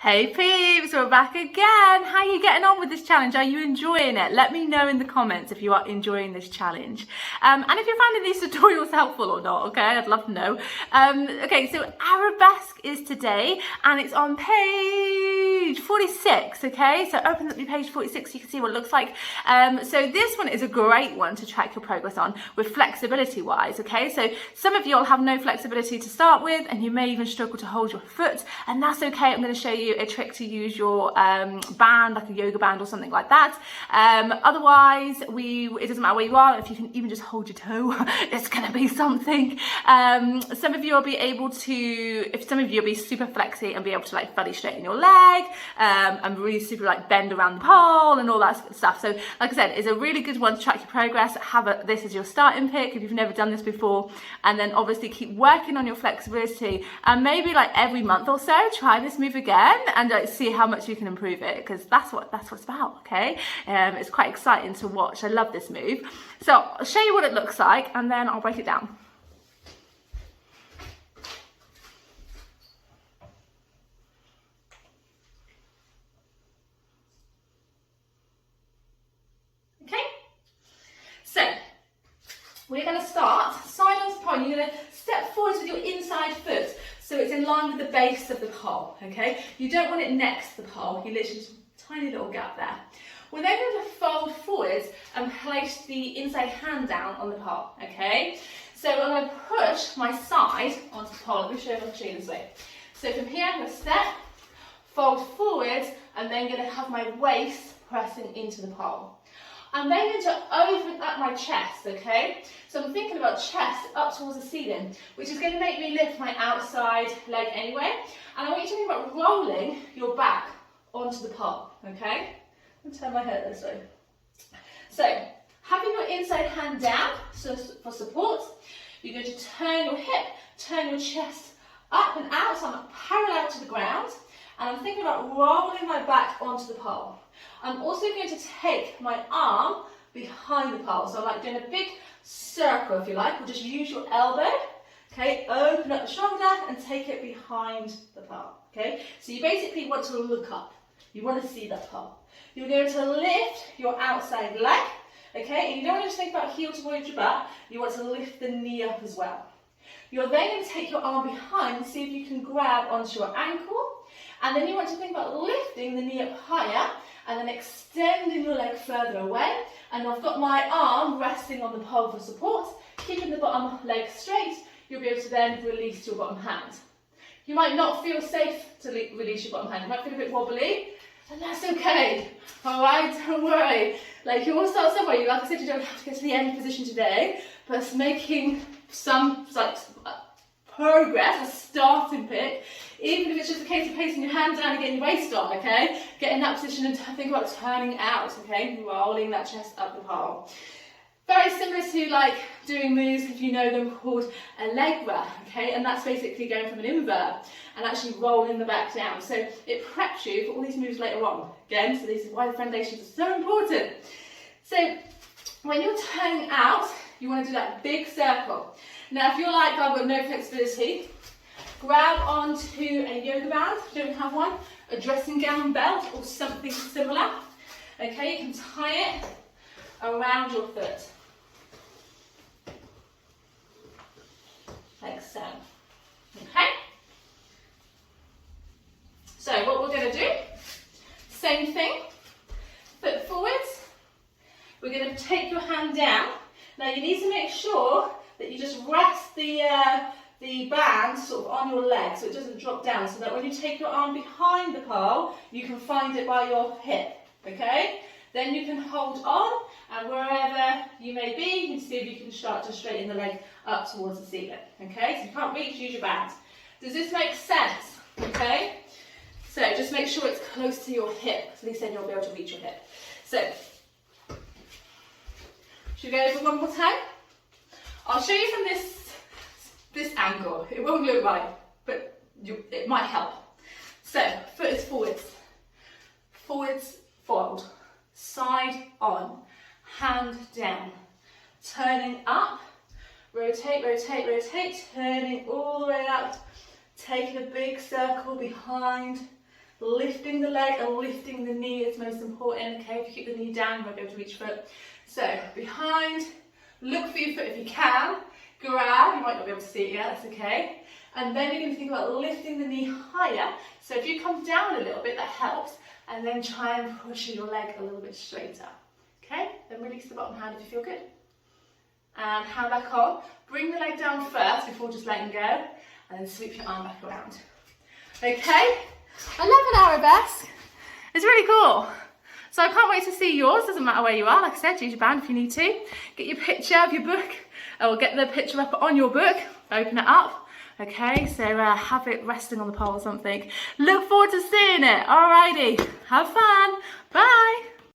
Hey peeps, we're back again. How are you getting on with this challenge? Are you enjoying it? Let me know in the comments if you are enjoying this challenge. And if you're finding these tutorials helpful or not, okay? I'd love to know. Okay, so Arabesque is today and it's on page 46, okay? So open up your page 46 so you can see what it looks like. So this one is a great one to track your progress on with flexibility wise, okay? So some of you will have no flexibility to start with and you may even struggle to hold your foot, and that's okay. I'm going to show you a trick to use your band, like a yoga band or something like that. Otherwise, it doesn't matter where you are. If you can even just hold your toe, it's going to be something. Some of you will be able to, some of you will be super flexy and be able to like fully straighten your leg and really super like bend around the pole and all that sort of stuff. So like I said, it's a really good one to track your progress. Have this as your starting pick if you've never done this before, and then obviously keep working on your flexibility, and maybe like every month or so try this move again and like see how much you can improve it, because that's what it's about. Okay, it's quite exciting to watch. I love this move. So I'll show you what it looks like and then I'll break it down. Okay, so we're going to start side on pole. You're going to step forwards with your inside foot so it's in line with the base of the pole, okay? You don't want it next to the pole, you literally just a tiny little gap there. We're then going to fold forwards and place the inside hand down on the pole, okay? So I'm going to push my side onto the pole. Let me show you this way. So from here I'm going to step, fold forwards, and then going to have my waist pressing into the pole. I'm then going to open up my chest, okay? So I'm thinking about chest up towards the ceiling, which is going to make me lift my outside leg anyway. And I want you to think about rolling your back onto the pole, okay? I'm turn my head this way. So, having your inside hand down so for support, you're going to turn your hip, turn your chest up and out, so I'm parallel to the ground. And I'm thinking about rolling my back onto the pole. I'm also going to take my arm behind the pole. So I'm like doing a big circle, if you like, or just use your elbow. Okay, open up the shoulder and take it behind the pole. Okay, so you basically want to look up. You want to see that pole. You're going to lift your outside leg. Okay, and you don't want to just think about heel towards your butt. You want to lift the knee up as well. You're then going to take your arm behind and see if you can grab onto your ankle. And then you want to think about lifting the knee up higher and then extending your leg further away. And I've got my arm resting on the pole for support, keeping the bottom leg straight. You'll be able to then release your bottom hand. You might not feel safe to release your bottom hand. You might feel a bit wobbly, and that's okay. All right, don't worry. Like, you want to start somewhere. Like I said, you don't have to get to the end position today, but it's making some like progress, a starting pick, even if it's just a case of placing your hand down and getting your waist on, okay? Get in that position and think about turning out, okay? Rolling that chest up the pole. Very similar to like doing moves, if you know them, called a leg wrap, okay? And that's basically going from an invert and actually rolling the back down. So it preps you for all these moves later on. Again, so this is why the foundations are so important. So when you're turning out, you want to do that big circle. Now, if you're like, I've got no flexibility, grab onto a yoga band, if you don't have one, a dressing gown belt or something similar. Okay, you can tie it around your foot. Like so. Okay? So what we're going to do, same thing, foot forwards. We're going to take your hand down. Now you need to make sure that you just rest the band sort of on your leg so it doesn't drop down, so that when you take your arm behind the pole, you can find it by your hip, okay? Then you can hold on, and wherever you may be, you can see if you can start to straighten the leg up towards the ceiling, okay? So if you can't reach, use your band. Does this make sense, okay? So just make sure it's close to your hip, so then you'll be able to reach your hip. So, should we go over one more time? I'll show you from this angle. It won't look right, but it might help. So, foot is forwards. Forwards, fold. Side on. Hand down. Turning up. Rotate, rotate, rotate. Turning all the way up. Taking a big circle behind Lifting the leg and lifting the knee is most important, okay? If you keep the knee down, you won't be able to reach foot. So, behind, look for your foot if you can. Grab, you might not be able to see it yet, that's okay. And then you're going to think about lifting the knee higher. So if you come down a little bit, that helps. And then try and push your leg a little bit straighter. Okay? Then release the bottom hand if you feel good. And hand back on. Bring the leg down first before just letting go. And then sweep your arm back around. Okay? I love an arabesque. It's really cool. So I can't wait to see yours. Doesn't matter where you are. Like I said, use your band if you need to. Get your picture of your book. Or get the picture up on your book. Open it up. Okay, so have it resting on the pole or something. Look forward to seeing it. Alrighty, have fun. Bye.